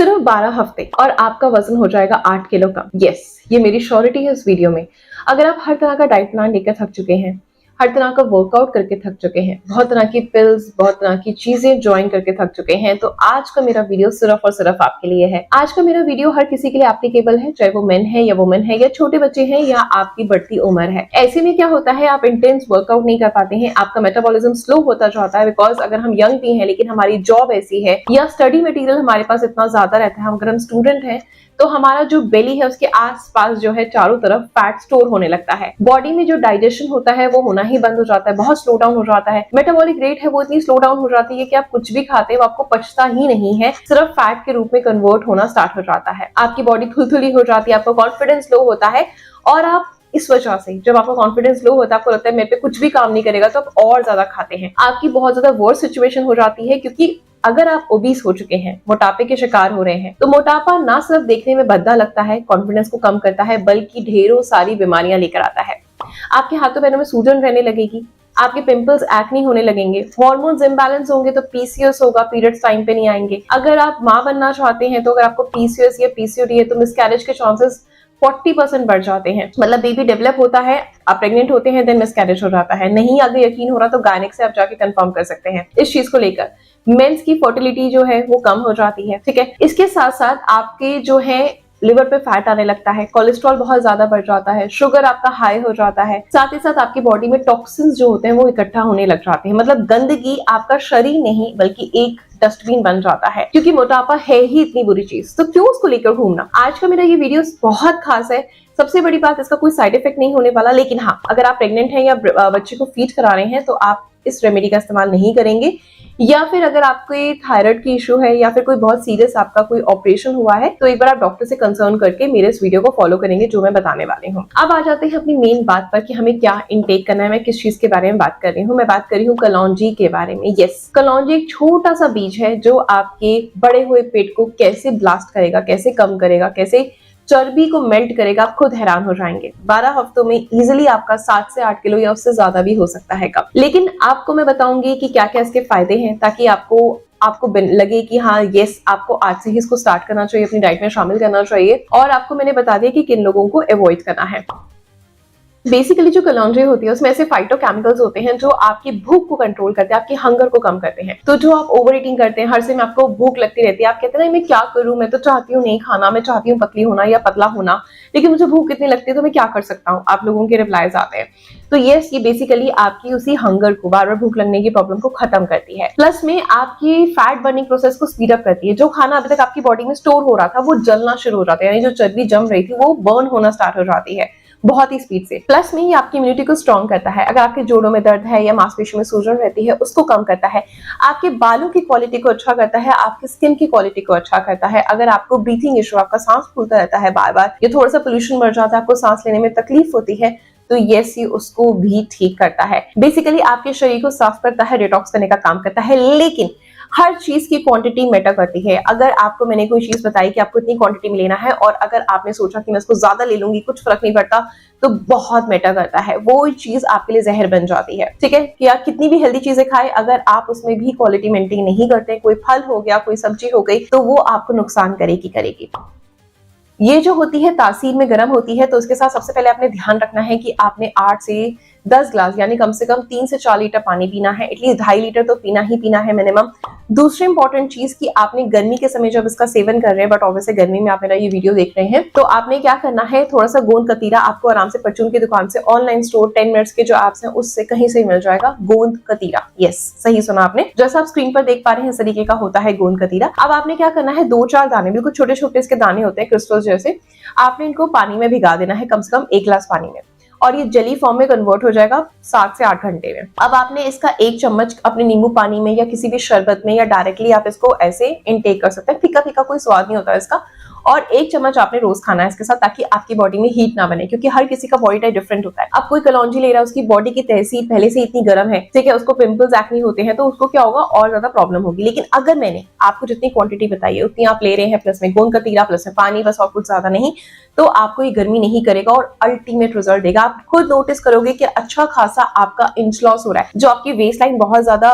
सिर्फ 12 हफ्ते और आपका वजन हो जाएगा 8 किलो कम। यस, ये मेरी श्योरिटी है इस वीडियो में। अगर आप हर तरह का डाइट प्लान लेकर थक चुके हैं, हर तरह का वर्कआउट करके थक चुके हैं, बहुत तरह की पिल्स, बहुत तरह की चीजें ज्वाइन करके थक चुके हैं, तो आज का मेरा वीडियो सिर्फ और सिर्फ आपके लिए है। आज का मेरा वीडियो हर किसी के लिए एप्लीकेबल है, चाहे वो मेन है या वुमेन है या छोटे बच्चे हैं या आपकी बढ़ती उम्र है। ऐसे में क्या होता है, आप इंटेंस वर्कआउट नहीं कर पाते हैं, आपका मेटाबॉलिज्म स्लो होता जाता है, बिकॉज अगर हम यंग भी हैं लेकिन हमारी जॉब ऐसी है या स्टडी मटेरियल हमारे पास इतना ज्यादा रहता है, अगर हम स्टूडेंट हैं तो हमारा जो बेली है उसके आसपास जो है चारों तरफ फैट स्टोर होने लगता है। बॉडी में जो डाइजेशन होता है वो होना ही बंद हो जाता है, बहुत स्लो डाउन हो जाता है। मेटाबॉलिक रेट है वो इतनी स्लो डाउन हो जाती है कि आप कुछ भी खाते हैं वो आपको पचता ही नहीं है, सिर्फ फैट के रूप में कन्वर्ट होना स्टार्ट हो जाता है। आपकी बॉडी थुलथुली हो जाती है, आपका कॉन्फिडेंस लो होता है और आप इस वजह से, जब आपका कॉन्फिडेंस लो होता है, आपको लगता है मेरे पे कुछ भी काम नहीं करेगा, तो आप और ज्यादा खाते हैं। आपकी बहुत ज्यादा वर्स्ट सिचुएशन हो जाती है, क्योंकि अगर आप ओबीस हो चुके हैं, मोटापे के शिकार हो रहे हैं, तो मोटापा ना सिर्फ देखने में भद्दा लगता है, कॉन्फिडेंस को कम करता है, बल्कि ढेरों सारी बीमारियां लेकर आता है। आपके हाथों पैरों में सूजन रहने लगेगी, आपके पिंपल्स, एक्ने होने लगेंगे, हार्मोन्स इंबैलेंस होंगे तो पीसीओएस होगा, पीरियड्स टाइम पे नहीं आएंगे। अगर आप मां बनना चाहते हैं तो अगर आपको पीसीओएस या पीसीओडी है तो मिसकैरेज के चांसेस 40% बढ़ जाते हैं। मतलब बेबी डेवलप होता है, आप प्रेग्नेंट होते हैं, देन मिसकैरेज हो जाता है। नहीं अगर यकीन हो रहा तो गायनेक से आप जाके कंफर्म कर सकते हैं इस चीज को लेकर। मेंस की फर्टिलिटी जो है वो कम हो जाती है, ठीक है। इसके साथ साथ आपके जो है लिवर पे फैट आने लगता है, कोलेस्ट्रॉल बहुत ज्यादा बढ़ जाता है, शुगर आपका हाई हो जाता है, साथ ही साथ आपकी बॉडी में टॉक्सिन्स जो होते हैं वो इकट्ठा होने लग जाते हैं। मतलब गंदगी आपका शरीर नहीं बल्कि एक डस्टबिन बन जाता है, क्योंकि मोटापा है ही इतनी बुरी चीज, तो क्यों उसको लेकर घूमना। आज का मेरा ये वीडियो बहुत खास है। सबसे बड़ी बात, इसका कोई साइड इफेक्ट नहीं होने वाला, लेकिन हाँ, अगर आप प्रेग्नेंट हैं या बच्चे को फीड करा रहे हैं तो आप इस रेमेडी का इस्तेमाल नहीं करेंगे, या फिर अगर आपको थायराइड की इशू है या फिर कोई बहुत सीरियस आपका कोई ऑपरेशन हुआ है तो एक बार आप डॉक्टर से कंसर्न करके मेरे इस वीडियो को फॉलो करेंगे जो मैं बताने वाली हूँ। अब आ जाते हैं अपनी मेन बात पर कि हमें क्या इनटेक करना है। मैं किस चीज के बारे में बात कर रही हूँ, मैं बात कर रही हूँ कलौंजी के बारे में। यस, कलौंजी एक छोटा सा बीज है जो आपके बड़े हुए पेट को कैसे ब्लास्ट करेगा, कैसे कम करेगा, कैसे चर्बी को मेल्ट करेगा, आप खुद हैरान हो जाएंगे। 12 हफ्तों में इजीली आपका 7 से 8 किलो या उससे ज्यादा भी हो सकता है कम। लेकिन आपको मैं बताऊंगी कि क्या क्या इसके फायदे हैं, ताकि आपको लगे कि हाँ यस, आपको आज से ही इसको स्टार्ट करना चाहिए, अपनी डाइट में शामिल करना चाहिए। और आपको मैंने बता दिया कि किन लोगों को अवॉइड करना है। बेसिकली जो कलौंजी होती है उसमें ऐसे फाइटोकेमिकल्स होते हैं जो आपकी भूख को कंट्रोल करते हैं, आपकी हंगर को कम करते हैं। तो जो आप ओवर ईटिंग करते हैं, हर समय आपको भूख लगती रहती है, आप कहते हैं ना मैं क्या करूं, मैं तो चाहती हूँ नहीं खाना, मैं चाहती हूँ पतली होना या पतला होना, लेकिन मुझे भूख इतनी लगती है तो मैं क्या कर सकता हूँ, आप लोगों के रिप्लाईज आते हैं। तो यस, ये बेसिकली आपकी उसी हंगर को, बार बार भूख लगने की प्रॉब्लम को खत्म करती है। प्लस में आपकी फैट बर्निंग प्रोसेस को स्पीड अप करती है। जो खाना अभी तक आपकी बॉडी में स्टोर हो रहा था वो जलना शुरू हो जाता है, यानी जो चर्बी जम रही थी वो बर्न होना स्टार्ट हो जाती है बहुत ही स्पीड से। प्लस में ये आपकी इम्यूनिटी को स्ट्रॉन्ग करता है। अगर आपके जोड़ों में दर्द है या मांसपेशियों में सूजन रहती है उसको कम करता है, आपके बालों की क्वालिटी को अच्छा करता है, आपकी स्किन की क्वालिटी को अच्छा करता है। अगर आपको ब्रीथिंग इशू, आपका सांस फूलता रहता है बार बार, या थोड़ा सा पोल्यूशन बढ़ जाता है, आपको सांस लेने में तकलीफ होती है, तो यस, ये उसको भी ठीक करता है। बेसिकली आपके शरीर को साफ करता है, डिटॉक्स करने का काम करता है। लेकिन हर चीज की क्वांटिटी मैटर करती है। अगर आपको मैंने कोई चीज बताई कि आपको इतनी क्वांटिटी में लेना है और अगर आपने सोचा कि मैं इसको ज्यादा ले लूंगी कुछ फर्क नहीं पड़ता, तो बहुत मैटर करता है, वो चीज आपके लिए जहर बन जाती है। ठीक है, कि आप कितनी भी हेल्दी चीजें खाएं, अगर आप उसमें भी क्वालिटी मेंटेन नहीं करते, कोई फल हो गया, कोई सब्जी हो गई, तो वो आपको नुकसान करेगी। ये जो होती है तासीर में गर्म होती है, तो उसके साथ सबसे पहले आपने ध्यान रखना है कि आपने 8 से 10 ग्लास यानी कम से कम 3 से 4 लीटर पानी पीना है, एटलीस्ट 2.5 लीटर तो पीना ही पीना है मिनिमम। दूसरी इंपॉर्टेंट चीज कि आपने गर्मी के समय जब इसका सेवन कर रहे हैं, बट ऑब्वियसली गर्मी में आप मेरा ये वीडियो देख रहे हैं, तो आपने क्या करना है, थोड़ा सा गोंद कतीरा आपको आराम से परचून की दुकान से, ऑनलाइन स्टोर 10 मिनट्स के जो एप्स हैं उससे कहीं से मिल जाएगा गोंद कतीरा। यस, सही सुना आपने, जैसा आप स्क्रीन पर देख पा रहे हैं इस तरीके का होता है गोंद कतीरा। अब आपने क्या करना है, 2-4 दाने, बिल्कुल छोटे छोटे इसके दाने होते हैं क्रिस्टल जैसे, आपने इनको पानी में भिगा देना है, कम से कम 1 गिलास पानी में, और ये जेली फॉर्म में कन्वर्ट हो जाएगा 7 से 8 घंटे में। अब आपने इसका 1 चम्मच अपने नींबू पानी में या किसी भी शरबत में या डायरेक्टली आप इसको ऐसे इनटेक कर सकते हैं। फीका फीका कोई स्वाद नहीं होता इसका, और 1 चम्मच आपने रोज खाना है इसके साथ, ताकि आपकी बॉडी में हीट ना बने, क्योंकि हर किसी का बॉडी टाइप डिफरेंट होता है। अब कोई कलौंजी ले रहा है, उसकी बॉडी की तहसील पहले से इतनी गर्म है, ठीक है, उसको पिंपल्स, एक्ने होते हैं, तो उसको क्या होगा, और ज्यादा प्रॉब्लम होगी। लेकिन अगर मैंने आपको जितनी क्वांटिटी बताई है उतनी आप ले रहे हैं, प्लस में गोंद कतीरा, प्लस में पानी, बस और कुछ ज्यादा नहीं, तो आपको ये गर्मी नहीं करेगा और अल्टीमेट रिजल्ट देगा। आप खुद नोटिस करोगे कि अच्छा खासा आपका इंच लॉस हो रहा है। जो आपकी वेस्ट लाइन बहुत ज्यादा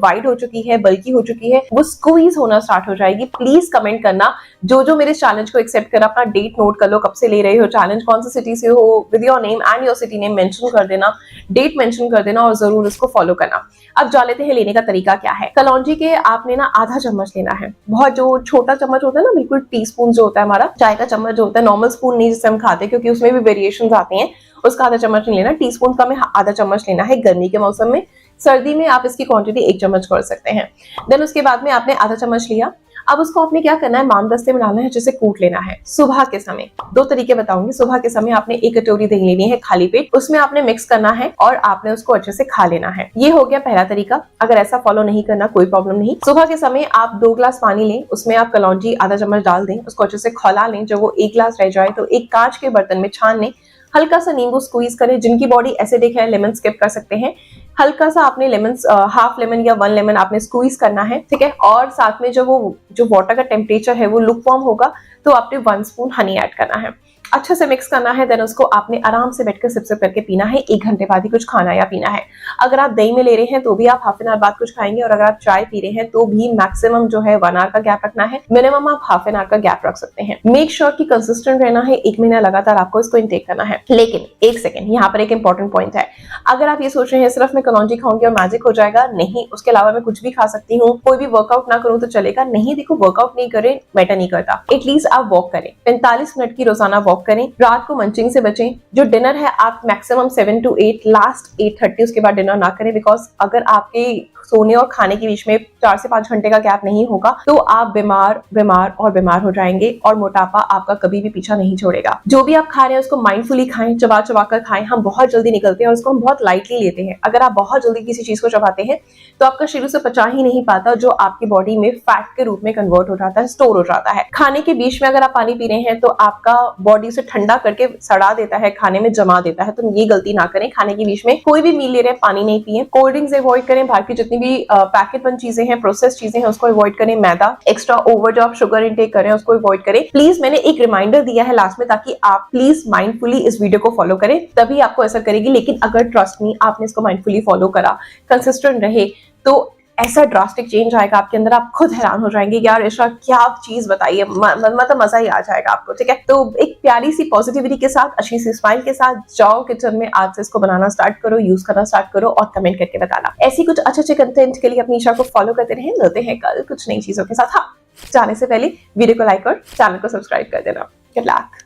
वाइड हो चुकी है, बल्कि हो चुकी है, वो स्क्वीज होना स्टार्ट हो जाएगी। प्लीज कमेंट करना जो मेरे चैलेंज को एक्सेप्ट कर, अपना डेट नोट कर लो, कब से ले रहे हो चैलेंज, कौन सी सिटी से हो, with your name and your city name mention कर देना, डेट मेंशन कर देना और जरूर इसको फॉलो करना। अब जान लेते हैं लेने का तरीका क्या है। कलौंजी के आपने ना आधा चम्मच लेना है। बहुत जो छोटा चम्मच होता है ना, बिल्कुल टीस्पून जो होता है हमारा चाय का चम्मच जो होता है, नॉर्मल स्पून नहीं जिससे हम खाते हैं क्योंकि उसमें भी वेरिएशंस आते हैं, उसका आधा चम्मच नहीं लेना, टीस्पून का हमें आधा चम्मच लेना है गर्मी के मौसम में। सर्दी में आप इसकी क्वांटिटी 1 चम्मच कर सकते हैं। देन उसके बाद में आपने आधा चम्मच लिया। अब उसको आपने क्या करना है, मामदस्ते में डालना है, जैसे कूट लेना है। सुबह के समय 2 तरीके बताऊंगी। सुबह के समय आपने 1 कटोरी दही लेनी है खाली पेट, उसमें आपने मिक्स करना है और आपने उसको अच्छे से खा लेना है। ये हो गया पहला तरीका। अगर ऐसा फॉलो नहीं करना कोई प्रॉब्लम नहीं। सुबह के समय आप 2 ग्लास पानी लें, उसमें आप कलौंजी आधा चम्मच डाल दें, उसको अच्छे से खौला लें। जब वो 1 ग्लास रह जाए तो एक कांच के बर्तन में छान लें। हल्का सा नींबू स्क्वीज करें। जिनकी बॉडी एसिडिक है लेमन स्किप कर सकते हैं। हल्का सा आपने लेमन हाफ लेमन या 1 लेमन आपने स्क्वीज करना है, ठीक है। और साथ में जो वाटर का टेम्परेचर है वो लुकवार्म होगा तो आपने 1 स्पून हनी ऐड करना है। अच्छे से मिक्स करना है। देन उसको आपने आराम से बैठकर सिप सिप करके पीना है। 1 घंटे बाद ही कुछ खाना या पीना है। अगर आप दही में ले रहे हैं तो भी आप हाफ एन आवर बाद कुछ खाएंगे और अगर आप चाय पी रहे हैं तो भी मैक्सिमम जो है 1 आवर का गैप रखना है। मिनिमम आप हाफ एन आवर का गैप रख सकते हैं। मेक श्योर कि कंसिस्टेंट रहना है। 1 महीना लगातार आपको इसको इनटेक करना है। लेकिन 1 सेकेंड, यहाँ पर एक इंपॉर्टेंट पॉइंट है। अगर आप ये सोच रहे हैं सिर्फ मैं कलौंजी खाऊंगी और मैजिक हो जाएगा, नहीं, उसके अलावा मैं कुछ भी खा सकती हूँ, कोई भी वर्कआउट ना करूँ तो चलेगा, नहीं। देखो, वर्कआउट नहीं करें मैटर नहीं करता, एटलीस्ट आप वॉक करें। 45 मिनट की रोजाना वॉक करें। रात को मंचिंग से बचें। जो डिनर है आप मैक्सिमम 7 to 8, लास्ट 8:30 उसके बाद डिनर ना करें। बिकॉज अगर आपके सोने और खाने के बीच में 4 से 5 घंटे का गैप नहीं होगा तो आप बीमार हो जाएंगे और मोटापा आपका कभी भी पीछा नहीं छोड़ेगा। जो भी आप खा रहे हैं उसको माइंडफुली खाएं, चबा चबा कर खाएं। हम बहुत जल्दी निकलते हैं और उसको हम बहुत लाइटली लेते हैं। अगर आप बहुत जल्दी किसी चीज को चबाते हैं तो आपका शरीर से पचा ही नहीं पाता, जो आपकी बॉडी में फैट के रूप में कन्वर्ट हो जाता है, स्टोर हो जाता है। खाने के बीच में अगर आप पानी पी रहे हैं तो आपका बॉडी से ठंडा करके सड़ा देता है, खाने में जमा देता है। तो ये गलती ना करें। खाने के बीच में कोई भी मील ले रहे हैं पानी नहीं पिए। कोल्ड ड्रिंक्स अवॉइड करें। बाहर की जितनी भी पैकेट बंद चीजें हैं, प्रोसेस चीजें हैं, उसको अवॉइड करें। मैदा, एक्स्ट्रा ओवर जो आप शुगर इनटेक करें उसको अवॉइड करें। प्लीज, मैंने एक रिमाइंडर दिया है लास्ट में ताकि आप प्लीज माइंडफुली इस वीडियो को फॉलो करें, तभी आपको असर करेगी। लेकिन अगर ट्रस्ट मी आपने इसको माइंडफुली फॉलो करा, कंसिस्टेंट रहे, तो ऐसा ड्रास्टिक चेंज आएगा आपके अंदर, आप खुद हैरान हो जाएंगे कि यार इशरा क्या चीज बताइए, मतलब मजा ही आ जाएगा आपको, ठीक है। तो एक प्यारी सी पॉजिटिविटी के साथ, अच्छी सी स्माइल के साथ जाओ किचन में, आज से इसको बनाना स्टार्ट करो, यूज करना स्टार्ट करो और कमेंट करके बताना। ऐसी कुछ अच्छे कंटेंट के लिए अपनी इशा को फॉलो करते रहें। मिलते हैं कल कुछ नई चीजों के साथ। हाँ, जाने से पहले वीडियो को लाइक और चैनल को सब्सक्राइब कर देना। Good luck.